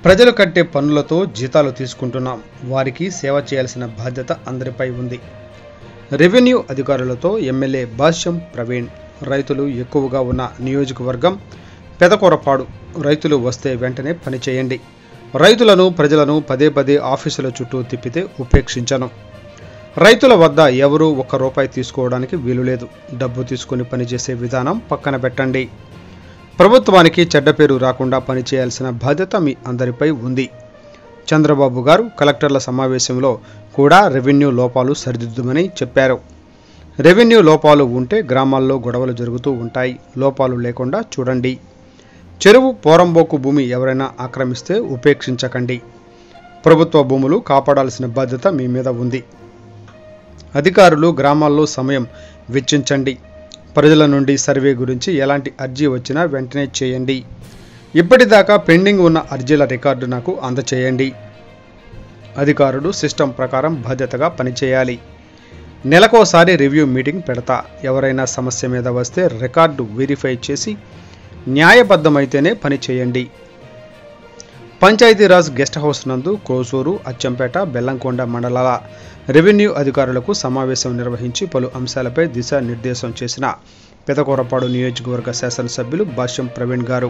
ప్రజలు కట్టే పన్నులతో జీతాలు తీసుకుంటున్నాం. వారికి సేవ చేయాల్సిన బాధ్యత అందరిపై ఉంది. రెవెన్యూ అధికారులతో ఎమ్మెల్యే భాష్యం ప్రవీణ్. రైతులు ఎక్కువగా ఉన్న నియోజకవర్గం పెదకూరపాడు. రైతులు వస్తే వెంటనే పనిచేయండి. రైతులను ప్రజలను పదే పదే ఆఫీసుల చుట్టూ తిప్పితే ఉపేక్షించను. రైతుల వద్ద ఎవరూ ₹1 తీసుకోవడానికి వీలు లేదు. డబ్బు తీసుకుని పనిచేసే విధానం పక్కన పెట్టండి. ప్రభుత్వానికి చెడ్డ పేరు రాకుండా పనిచేయాల్సిన బాధ్యత మీ అందరిపై ఉంది. చంద్రబాబు గారు కలెక్టర్ల సమావేశంలో కూడా రెవెన్యూ లోపాలు సరిదిద్దుమని చెప్పారు. రెవెన్యూ లోపాలు ఉంటే గ్రామాల్లో గొడవలు జరుగుతూ ఉంటాయి. లోపాలు లేకుండా చూడండి. చెరువు పోరంబోకు భూమి ఎవరైనా ఆక్రమిస్తే ఉపేక్షించకండి. ప్రభుత్వ భూములు కాపాడాల్సిన బాధ్యత మీ మీద ఉంది. అధికారులు గ్రామాల్లో సమయం వెచ్చించండి. ప్రజల నుండి సర్వే గురించి ఎలాంటి అర్జీ వచ్చినా వెంటనే చేయండి. ఇప్పటిదాకా పెండింగ్ ఉన్న అర్జీల రికార్డు నాకు అందచేయండి. అధికారులు సిస్టమ్ ప్రకారం బాధ్యతగా పనిచేయాలి. నెలకోసారి రివ్యూ మీటింగ్ పెడతా. ఎవరైనా సమస్య మీద వస్తే రికార్డు వెరిఫై చేసి న్యాయబద్ధమైతేనే పని చేయండి. పంచాయతీరాజ్ గెస్ట్ హౌస్ నందు కోసూరు, అచ్చంపేట, బెల్లంకొండ మండలాల రెవెన్యూ అధికారులకు సమావేశం నిర్వహించి పలు అంశాలపై దిశానిర్దేశం చేసిన పెదకూరపాడు నియోజకవర్గ శాసనసభ్యులు భాష్యం ప్రవీణ్ గారు.